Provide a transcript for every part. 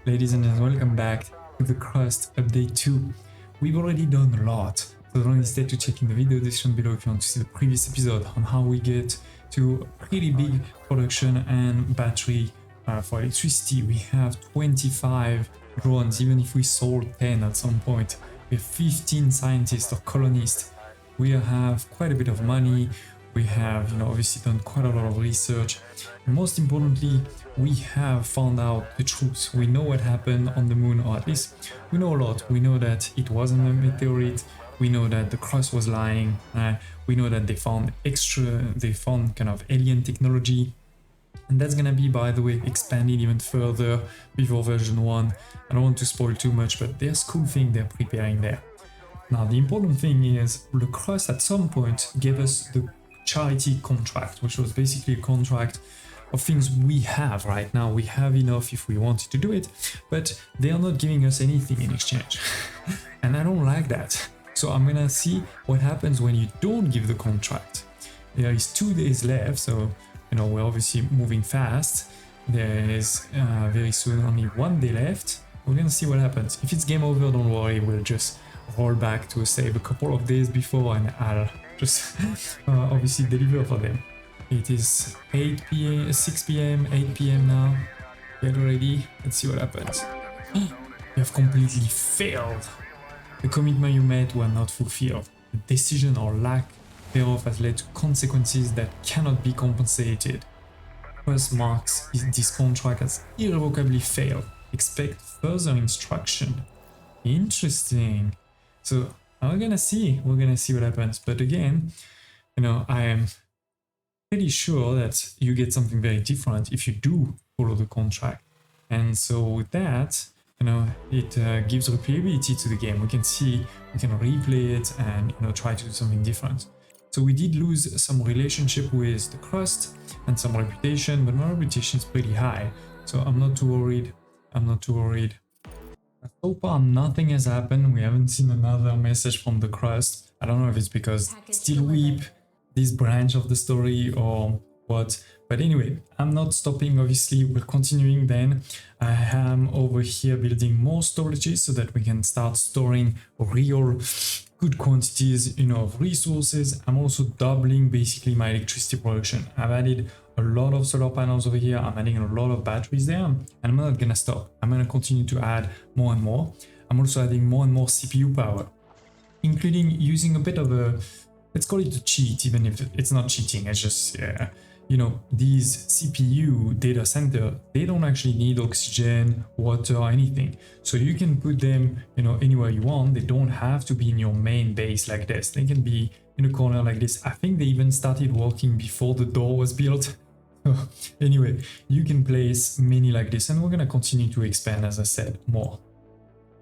Ladies and gentlemen, welcome back to the CRUST update 2. We've already done a lot, so don't hesitate to check in the video description below if you want to see the previous episode on how we get to pretty big production and battery for electricity. We have 25 drones, even if we sold 10 at some point. We have 15 scientists or colonists. We have quite a bit of money. We have, obviously done quite a lot of research. And most importantly, we have found out the truth. We know what happened on the moon, or at least we know a lot. We know that it wasn't a meteorite. We know that the CRUST was lying. We know that they found kind of alien technology. And that's gonna be, by the way, expanded even further before version 1. I don't want to spoil too much, but there's cool things they're preparing there. Now, the important thing is the CRUST at some point gave us the charity contract, which was basically a contract of things we have right now. We have enough if we wanted to do it, but they are not giving us anything in exchange. And I don't like that. So I'm gonna see what happens when you don't give the contract. There is 2 days left, so we're obviously moving fast. There is very soon only 1 day left. We're gonna see what happens. If it's game over, don't worry, we'll just roll back to save a couple of days before, and I'll just obviously deliver for them. It is 8 p.m, 6 p.m, 8 p.m. now. Get ready. Let's see what happens. You have completely failed. The commitment you made were not fulfilled. The decision or lack thereof has led to consequences that cannot be compensated. CRUST marks this contract as irrevocably failed. Expect further instruction. Interesting. So we're gonna see what happens. But again, I am pretty sure that you get something very different if you do follow the contract. And so with that, it gives replayability to the game. We can replay it and try to do something different. So we did lose some relationship with the CRUST and some reputation, but my reputation is pretty high, so I'm not too worried. So far, nothing has happened. We haven't seen another message from the CRUST. I don't know if it's because still weep this branch of the story or what. But anyway, I'm not stopping, obviously. We're continuing then. I am over here building more storages so that we can start storing real good quantities, of resources. I'm also doubling basically my electricity production. I've added a lot of solar panels over here. I'm adding a lot of batteries there, and I'm not gonna stop. I'm gonna continue to add more and more. I'm also adding more and more CPU power, including using a bit of a, let's call it a cheat, even if it's not cheating. It's just, these CPU data center, they don't actually need oxygen, water, or anything. So you can put them, anywhere you want. They don't have to be in your main base like this. They can be in a corner like this. I think they even started working before the door was built. Anyway, you can place many like this, and we're gonna continue to expand, as I said, more.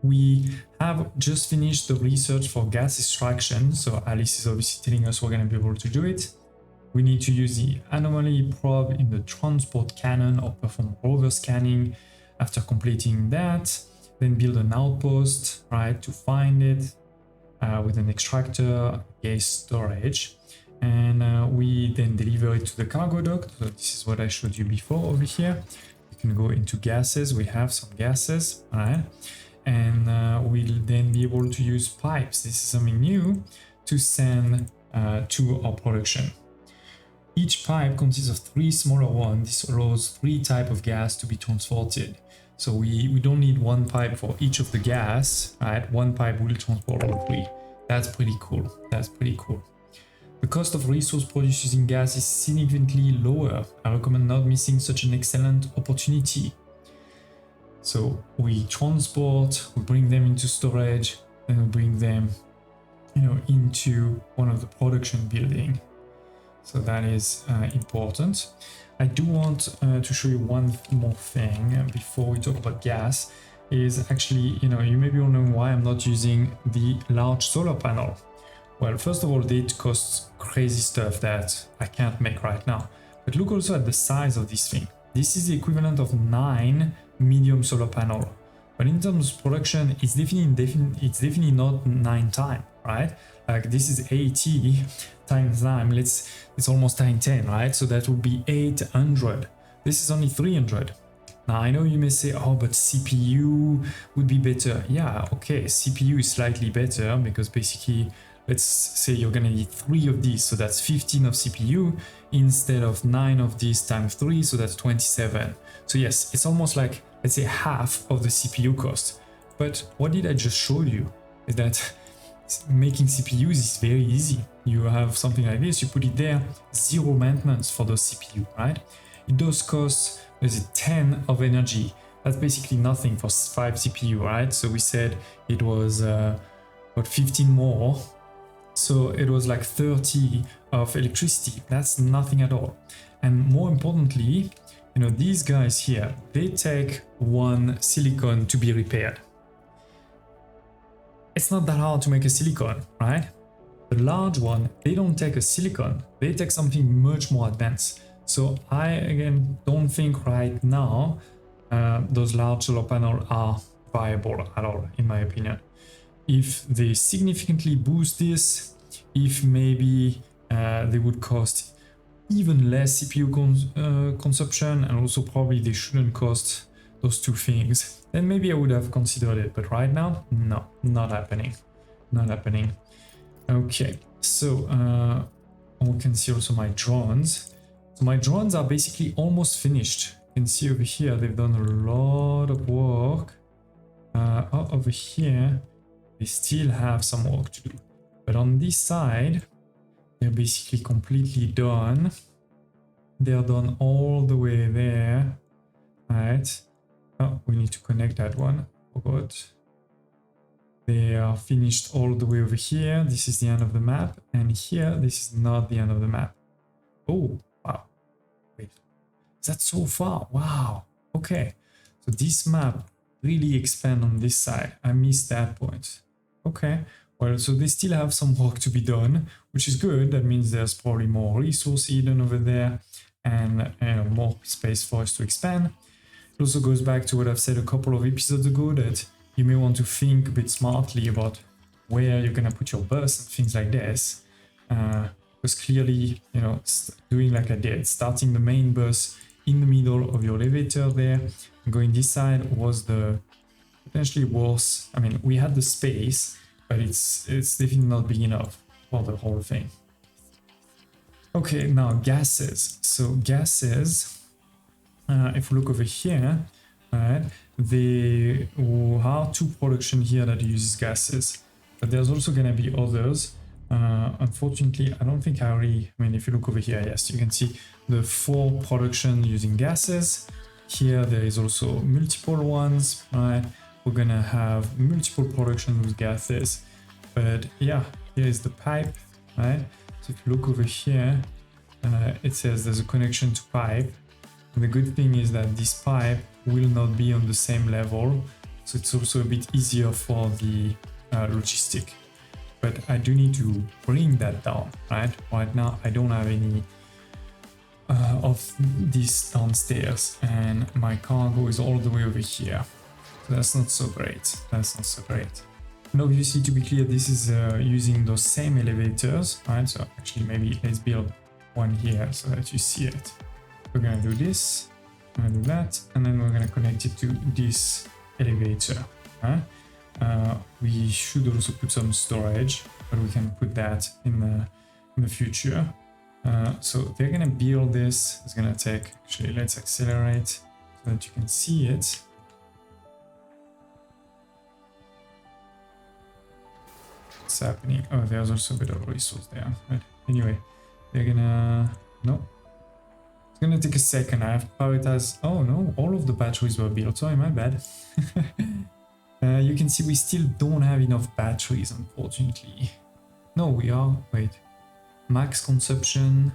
We have just finished the research for gas extraction, so Alice is obviously telling us we're gonna be able to do it. We need to use the anomaly probe in the transport cannon or perform rover scanning. After completing that, then build an outpost, right, to find it with an extractor, gas storage. And we then deliver it to the cargo dock. So this is what I showed you before over here. You can go into gases. We have some gases, all right? And we'll then be able to use pipes. This is something new to send to our production. Each pipe consists of 3 smaller ones. This allows 3 types of gas to be transported. So we don't need 1 pipe for each of the gas, right? 1 pipe will transport all 3. That's pretty cool. The cost of resource produced using gas is significantly lower. I recommend not missing such an excellent opportunity. So we transport, we bring them into storage, and we bring them, into one of the production building. So that is important. I do want to show you one more thing before we talk about gas. Is actually, you may be wondering why I'm not using the large solar panel. Well, first of all, it costs crazy stuff that I can't make right now. But look also at the size of this thing. This is the equivalent of 9 medium solar panel. But in terms of production, it's definitely not 9 times, right? Like this is 80 times 9. It's almost times 10, right? So that would be 800. This is only 300. Now I know you may say, oh, but CPU would be better. Yeah, okay, CPU is slightly better because basically, let's say you're gonna need 3 of these, so that's 15 of CPU instead of 9 of these times 3, so that's 27. So yes, it's almost like, let's say, half of the CPU cost. But what did I just show you is that making CPUs is very easy. You have something like this, you put it there, 0 maintenance for those CPU, right? It does cost, is it 10 of energy? That's basically nothing for 5 CPU, right? So we said it was about 15 more. So it was like 30 of electricity. That's nothing at all. And more importantly, you know, these guys here, they take 1 silicon to be repaired. It's not that hard to make a silicon, right? The large one, they don't take a silicon, they take something much more advanced. So I, again, don't think right now those large solar panels are viable at all, in my opinion. If they significantly boost this, if maybe they would cost even less CPU consumption, and also probably they shouldn't cost those 2 things, then maybe I would have considered it. But right now, no, not happening. Not happening. Okay, so we can see also my drones. So my drones are basically almost finished. You can see over here, they've done a lot of work. Over here, they still have some work to do. But on this side, they're basically completely done. They're done all the way there, right? Oh, we need to connect that one. Forgot. They are finished all the way over here. This is the end of the map. And here, this is not the end of the map. Oh, wow. Wait, is that so far? Wow. Okay. So this map really expands on this side. I missed that point. Okay. Well, so they still have some work to be done, which is good. That means there's probably more resource hidden over there and more space for us to expand. It also goes back to what I've said a couple of episodes ago, that you may want to think a bit smartly about where you're going to put your bus and things like this. Because clearly, you know, doing like I did, starting the main bus in the middle of your elevator there, and going this side was the potentially worse. I mean, we had the space, but it's definitely not big enough for the whole thing. Okay, now gases. So gases, if we look over here, right, there are 2 production here that uses gases, but there's also going to be others. Unfortunately, I don't think I mean, if you look over here, yes, you can see the 4 production using gases. Here there is also multiple ones, right? We're gonna have multiple production with gases, but yeah, here is the pipe, right? So if you look over here, it says there's a connection to pipe. And the good thing is that this pipe will not be on the same level, so it's also a bit easier for the logistic. But I do need to bring that down, right? Right now, I don't have any of this downstairs, and my cargo is all the way over here. So that's not so great. That's not so great. And obviously, to be clear, this is using those same elevators, right? So actually, maybe let's build one here so that you see it. We're gonna do this, we're gonna do that, and then we're gonna connect it to this elevator. Right? We should also put some storage, but we can put that in the future. So they're gonna build this. It's gonna take, actually, let's accelerate so that you can see it. What's happening? Oh, there's also a bit of resource there. But anyway, they're gonna, no. It's gonna take a second. I have to prioritize. Oh no, all of the batteries were built. Sorry, my bad. You can see we still don't have enough batteries, unfortunately. No, we are. Wait. Max consumption.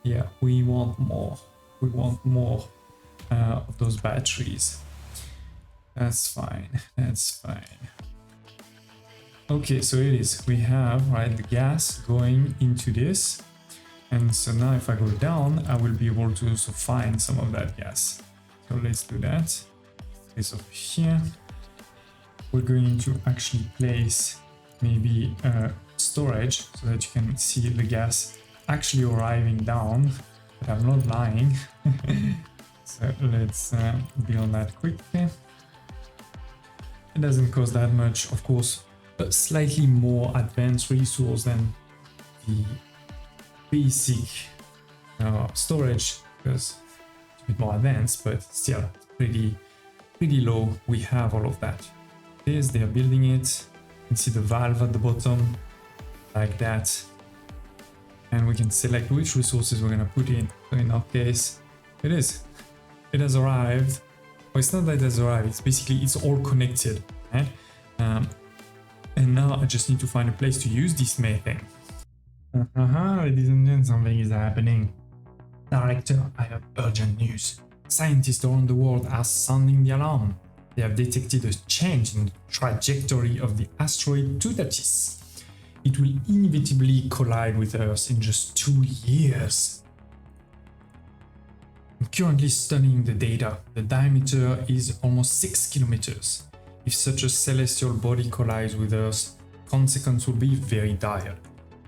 Yeah, we want more. We want more of those batteries. That's fine. That's fine. Okay, so it is. We have, right, the gas going into this. And so now if I go down, I will be able to also find some of that gas. So let's do that. Place over here. We're going to actually place maybe storage so that you can see the gas actually arriving down. But I'm not lying. So let's build that quickly. It doesn't cost that much, of course, a slightly more advanced resource than the basic storage, because it's a bit more advanced, but still pretty low. We have all of that. They're building it. You can see the valve at the bottom, like that. And we can select which resources we're gonna put in. So in our case, it has arrived. Well, it's not that it has arrived, it's basically, it's all connected, right? And now I just need to find a place to use this methane. Ladies and gents, something is happening. Director, I have urgent news. Scientists around the world are sounding the alarm. They have detected a change in the trajectory of the asteroid Tutatis. It will inevitably collide with Earth in just 2 years. I'm currently studying the data. The diameter is almost 6 kilometers. If such a celestial body collides with Earth, consequences will be very dire.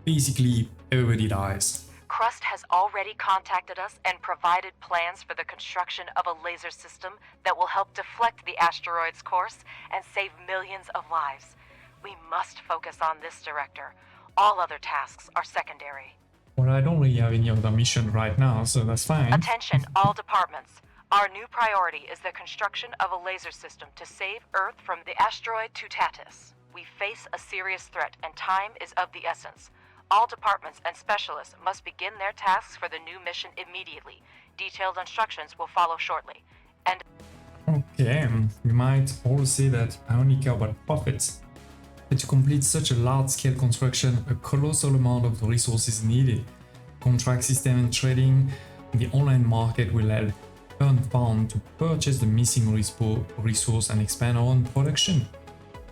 Basically, everybody dies. CRUST has already contacted us and provided plans for the construction of a laser system that will help deflect the asteroid's course and save millions of lives. We must focus on this, Director. All other tasks are secondary. Well, I don't really have any other mission right now, so that's fine. Attention, all departments. Our new priority is the construction of a laser system to save Earth from the asteroid Tutatis. We face a serious threat and time is of the essence. All departments and specialists must begin their tasks for the new mission immediately. Detailed instructions will follow shortly. And okay, you might all say that I only care about profits. But to complete such a large-scale construction, a colossal amount of resources needed. Contract system and trading, the online market will help earn funds to purchase the missing resource and expand our own production.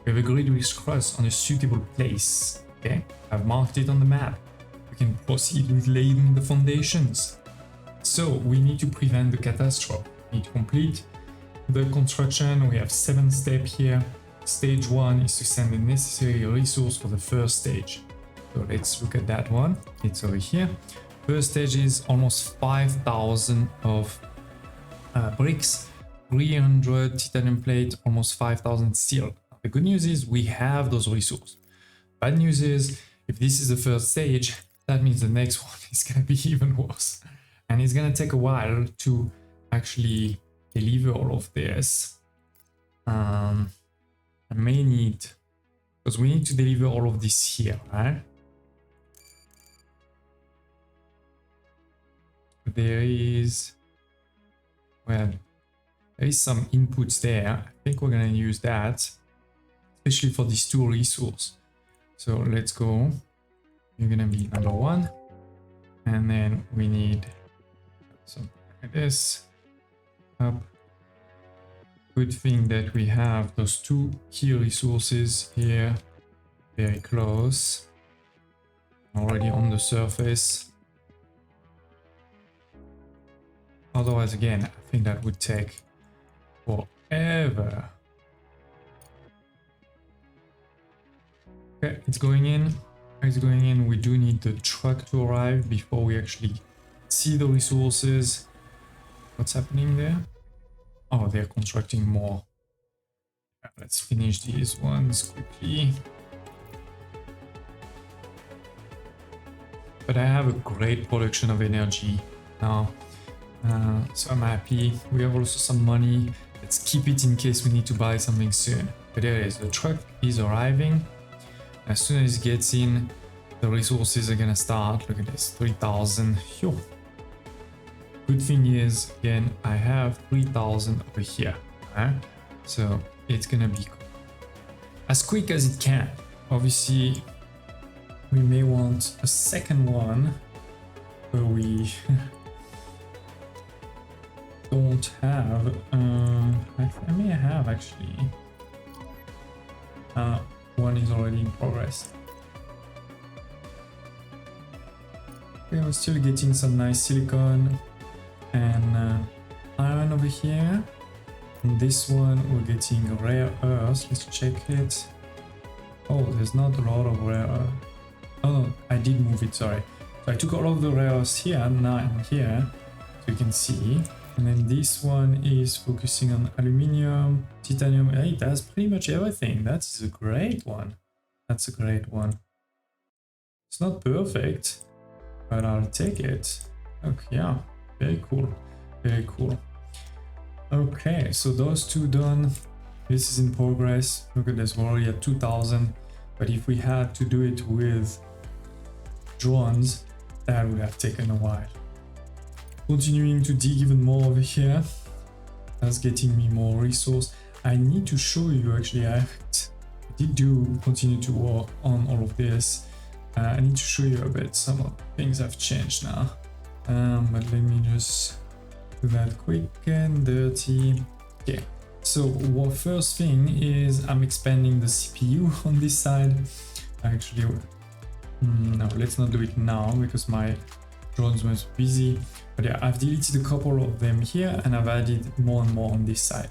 We have agreed with CRUST on a suitable place. Okay, I've marked it on the map. We can proceed with laying the foundations. So we need to prevent the catastrophe. We need to complete the construction. We have 7 steps here. Stage 1 is to send the necessary resource for the first stage. So let's look at that one. It's over here. First stage is almost 5,000 of bricks, 300 titanium plate, almost 5,000 steel. The good news is we have those resources. Bad news is, if this is the first stage, that means the next one is going to be even worse. And it's going to take a while to actually deliver all of this. I may need, because we need to deliver all of this here, right? There is, well, there is some inputs there. I think we're going to use that, especially for these 2 resources. So let's go. You're going to be number 1. And then we need something like this. Up. Good thing that we have those 2 key resources here, very close, already on the surface. Otherwise, again, I think that would take forever. Okay, it's going in. It's going in. We do need the truck to arrive before we actually see the resources. What's happening there? Oh, they're constructing more. Let's finish these ones quickly. But I have a great production of energy now. So I'm happy. We have also some money. Let's keep it in case we need to buy something soon. But there it is. The truck is arriving. As soon as it gets in, the resources are gonna start. Look at this, 3,000. Good thing is, again, I have 3,000 over here, right? So it's gonna be as quick as it can. Obviously, we may want a second one, but we don't have. I may have actually. One is already in progress. Okay, we're still getting some nice silicon and iron over here. And this one we're getting rare earth. Let's check it. Oh, there's not a lot of rare earth. Oh no, I did move it, sorry. So I took all of the rare earths here, now I'm here. So you can see And then this one is focusing on aluminium, titanium. Hey, it has pretty much everything. That's a great one. That's a great one. It's not perfect, but I'll take it. Okay, yeah, very cool. Very cool. Okay, so those two done. This is in progress. Look at this, we're already at 2000. But if we had to do it with drones, that would have taken a while. Continuing to dig even more over here. That's getting me more resource. I need to show you actually, I did continue to work on all of this. I need to show you a bit. Some of the things have changed now. But let me just do that quick and dirty. Okay. So what first thing is I'm expanding the CPU on this side. Actually, no, let's not do it now because my drones was busy. But yeah, I've deleted a couple of them here and I've added more and more on this side.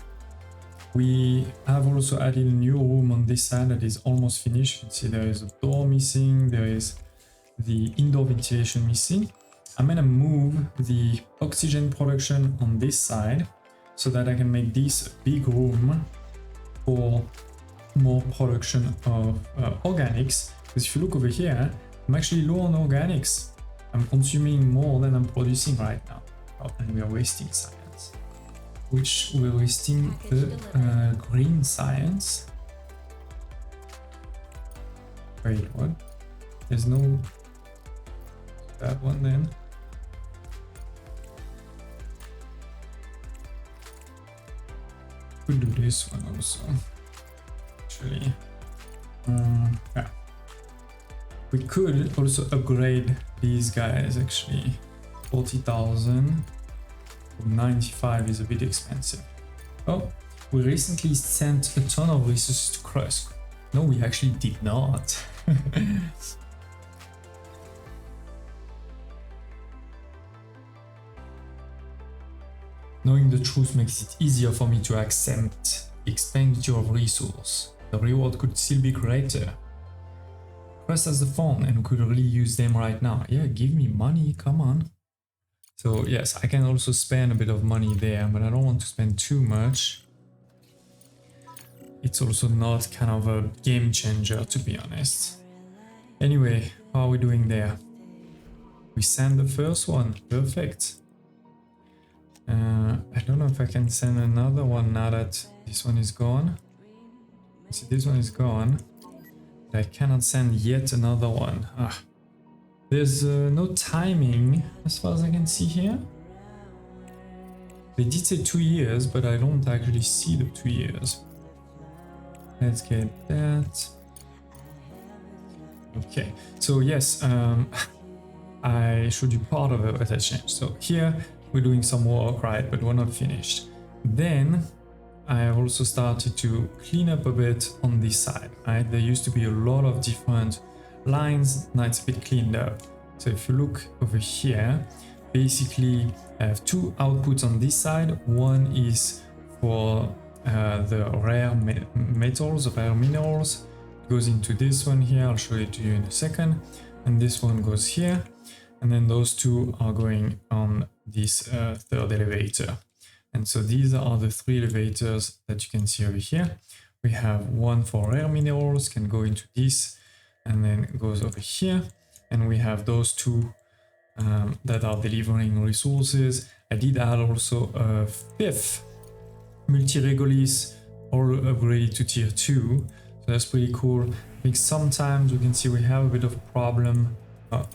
We have also added a new room on this side that is almost finished. You can see there is a door missing, there is the indoor ventilation missing. I'm gonna move the oxygen production on this side so that I can make this a big room for more production of organics. Because if you look over here, I'm actually low on organics. I'm consuming more than I'm producing right now. Oh, and we are wasting science. Which we're wasting the green science. Wait, what? There's no... that one then. Could do this one also. Actually, yeah. We could also upgrade these guys actually. 40,000. 95 is a bit expensive. Oh, we recently sent a ton of resources to CRUST. No, we actually did not. Knowing the truth makes it easier for me to accept the expenditure of resource. The reward could still be greater. CRUST has the phone and could really use them right now. Yeah, give me money, come on. So yes, I can also spend a bit of money there, but I don't want to spend too much. It's also not kind of a game changer, to be honest. Anyway, how are we doing there? We send the first one, perfect. I don't know if I can send another one now that this one is gone. See, this one is gone. But I cannot send yet another one. Ah. There's no timing as far as I can see here. They did say 2 years, but I don't actually see the 2 years. Let's get that. Okay, so yes, I showed you part of it that changed. So here we're doing some work, right, but we're not finished. Then I also started to clean up a bit on this side, right? There used to be a lot of different lines, now it's a bit cleaned up. So if you look over here, basically I have two outputs on this side. One is for the rare metals, rare minerals. It goes into this one here, I'll show it to you in a second. And this one goes here. And then those two are going on this third elevator. And so these are the 3 elevators that you can see over here. We have one for rare minerals, can go into this, and then goes over here. And we have those two that are delivering resources. I did add also a 5th multi-regolis, all upgraded to tier 2. So that's pretty cool. I think sometimes you can see we have a bit of a problem. Oh,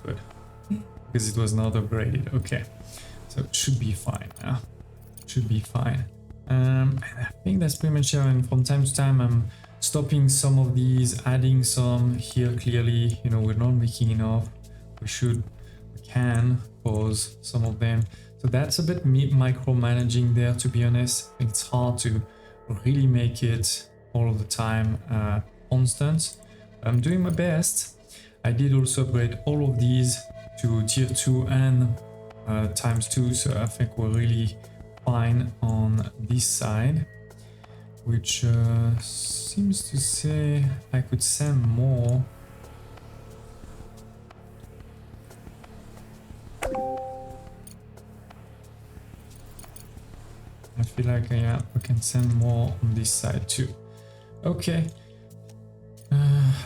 good. Because it was not upgraded. Okay. So it should be fine now. Should be fine. I think that's pretty much it. And from time to time I'm stopping some of these, adding some here. Clearly, you know, we're not making enough. We can pause some of them. So that's a bit micromanaging there, to be honest. It's hard to really make it all of the time constant. I'm doing my best. I did also upgrade all of these to tier 2 and ×2, so I think we're really fine on this side, which seems to say I could send more. feel like yeah, we can send more on this side too. Okay.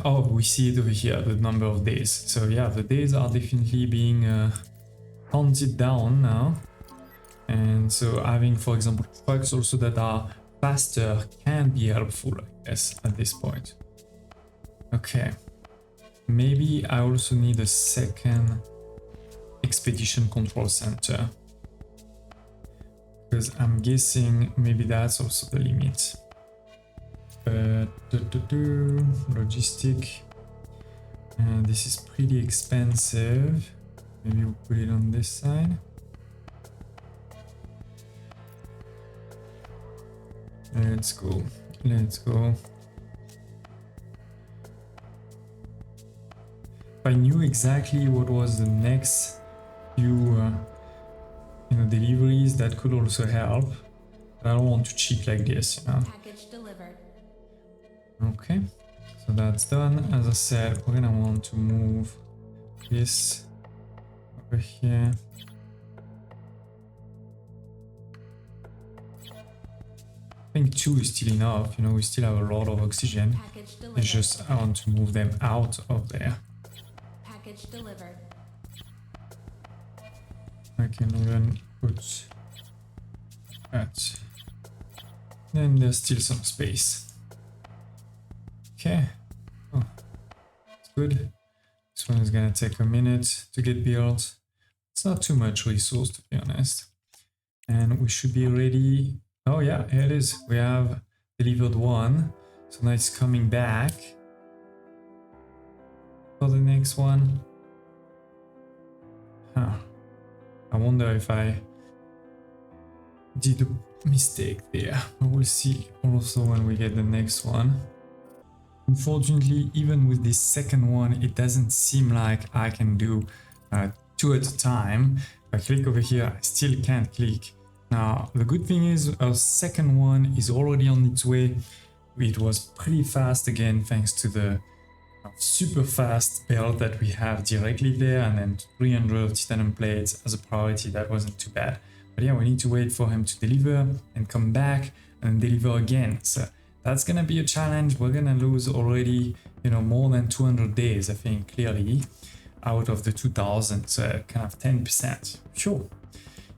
Oh, we see it over here, the number of days. So yeah, the days are definitely being counted down now. And so having, for example, trucks also that are faster can be helpful, I guess, at this point. Okay. Maybe I also need a second expedition control center. Because I'm guessing maybe that's also the limit. Logistic. This is pretty expensive. Maybe we'll put it on this side. Let's go. Let's go. If I knew exactly what was the next few deliveries, that could also help. But I don't want to cheat like this, you know. Package delivered. Okay, so that's done. As I said, we're gonna want to move this over here. I think 2 is still enough, you know, we still have a lot of oxygen. Package delivered. It's just I want to move them out of there. Package delivered. I can even put that. Then there's still some space. Okay. Oh, it's good. This one is gonna take a minute to get built. It's not too much resource, to be honest. And we should be ready. Oh yeah, here it is. We have delivered one. So now it's coming back for the next one. Huh. I wonder if I did a mistake there. We'll see also when we get the next one. Unfortunately, even with this second one, it doesn't seem like I can do 2 at a time. If I click over here, I still can't click. Now, the good thing is our second one is already on its way. It was pretty fast again, thanks to the super fast build that we have directly there, and then 300 titanium plates as a priority. That wasn't too bad. But yeah, we need to wait for him to deliver and come back and deliver again. So that's gonna be a challenge. We're gonna lose already, you know, more than 200 days, I think, clearly, out of the 2000, so kind of 10%. Sure.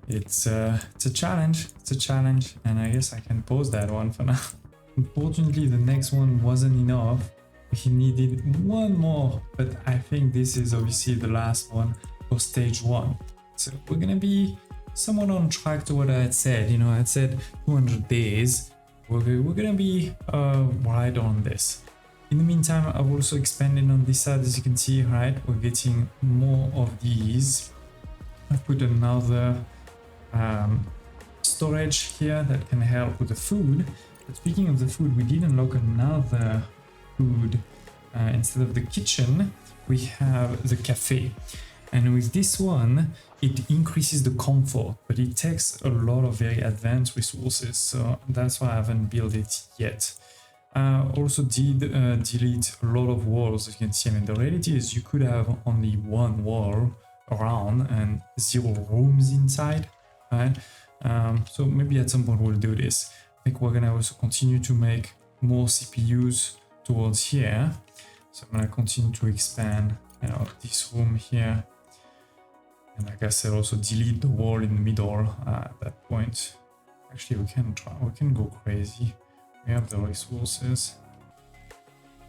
It's a challenge. It's a challenge, and I guess I can pause that one for now. Unfortunately, the next one wasn't enough. He needed one more, but I think this is obviously the last one for stage 1. So we're gonna be somewhat on track to what I had said. You know, I had said 200 days. We're gonna be right on this. In the meantime, I've also expanded on this side, as you can see, right? We're getting more of these. I put another storage here that can help with the food. But speaking of the food, we did unlock another food. Instead of the kitchen, we have the cafe. And with this one, it increases the comfort, but it takes a lot of very advanced resources. So that's why I haven't built it yet. Also did delete a lot of walls, as you can see. I mean, the reality is you could have only one wall around and 0 rooms inside, right? So maybe at some point we'll do this. I think we're gonna also continue to make more CPUs towards here. So I'm gonna continue to expand, you know, this room here. And like I said, also delete the wall in the middle at that point. Actually, we can go crazy. We have the resources.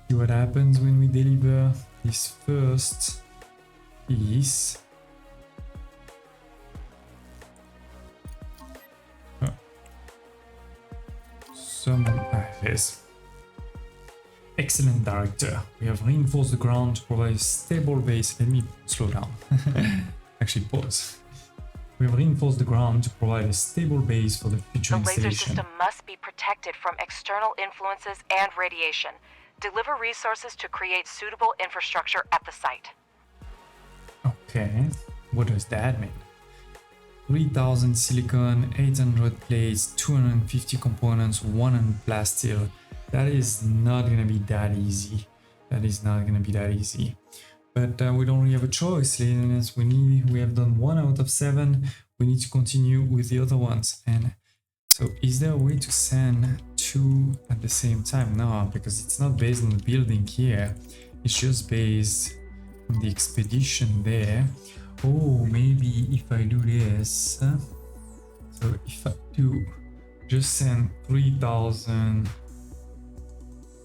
See what happens when we deliver this first piece. Yes. Excellent, director. We have reinforced the ground to provide a stable base. Let me slow down. Actually, pause. We have reinforced the ground to provide a stable base for the future The laser installation. system must be protected from external influences and radiation. Deliver resources to create suitable infrastructure at the site. Okay, what does that mean? 3000 silicon, 800 plates, 250 components, 100 blast steel. That is not gonna be that easy. That is not gonna be that easy. But we don't really have a choice, ladies. We have done 1 out of 7. We need to continue with the other ones. And So is there a way to send two at the same time? No, because it's not based on the building here. It's just based on the expedition there. Oh, maybe if I do this. So if I do just send 3,000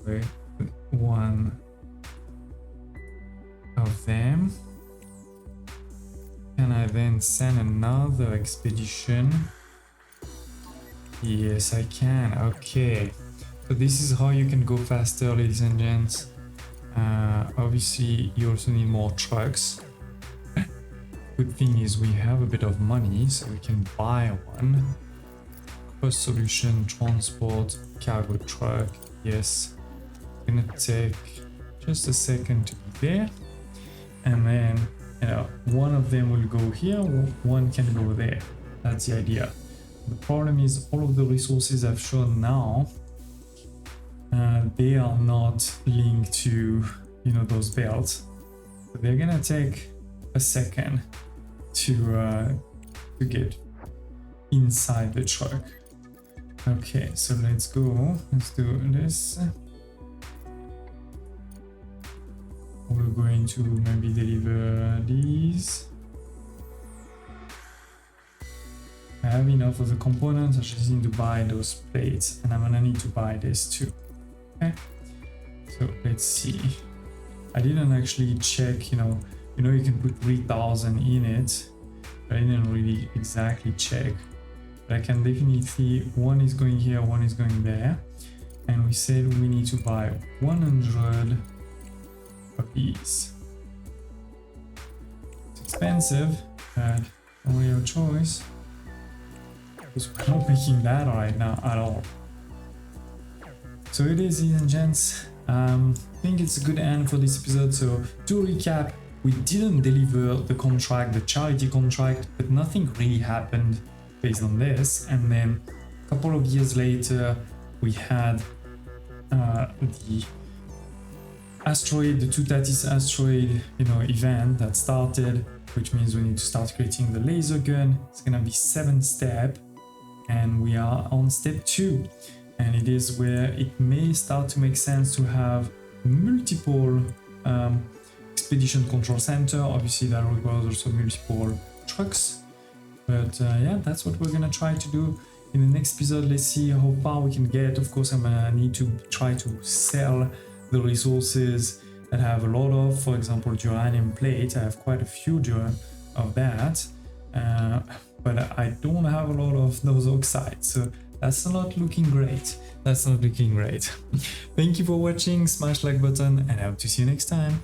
with one of them. Can I then send another expedition? Yes, I can. Okay. So this is how you can go faster, ladies and gents. Obviously, you also need more trucks. Good thing is we have a bit of money, so we can buy one. Cost solution, transport, cargo truck. Yes. Gonna take just a second to be there. And then, you know, one of them will go here, one can go there. That's the idea. The problem is all of the resources I've shown now, they are not linked to, you know, those belts. So they're gonna take a second to get inside the truck. Okay, so let's go. Let's do this. We're going to maybe deliver these. I have enough of the components. I just need to buy those plates, and I'm gonna need to buy this too. Okay, so let's see. I didn't actually check, you know you can put 3,000 in it, but I didn't really exactly check. But I can definitely see one is going here, one is going there, and we said we need to buy 100 of these. It's expensive, but only your choice. Because we're not making that right now at all. So it is, ladies and gents. I think it's a good end for this episode. So to recap, we didn't deliver the contract, the charity contract, but nothing really happened based on this. And then a couple of years later, we had the asteroid, the Tutatis asteroid, event that started, which means we need to start creating the laser gun. It's gonna be 7 steps. And we are on step 2, and it is where it may start to make sense to have multiple expedition control center. Obviously that requires also multiple trucks, but yeah, that's what we're gonna try to do in the next episode. Let's see how far we can get. Of course, I'm gonna need to try to sell the resources that I have a lot of. For example, uranium plate, I have quite a few of that, but I don't have a lot of those oxides, so that's not looking great. Thank you for watching, smash like button, and I hope to see you next time.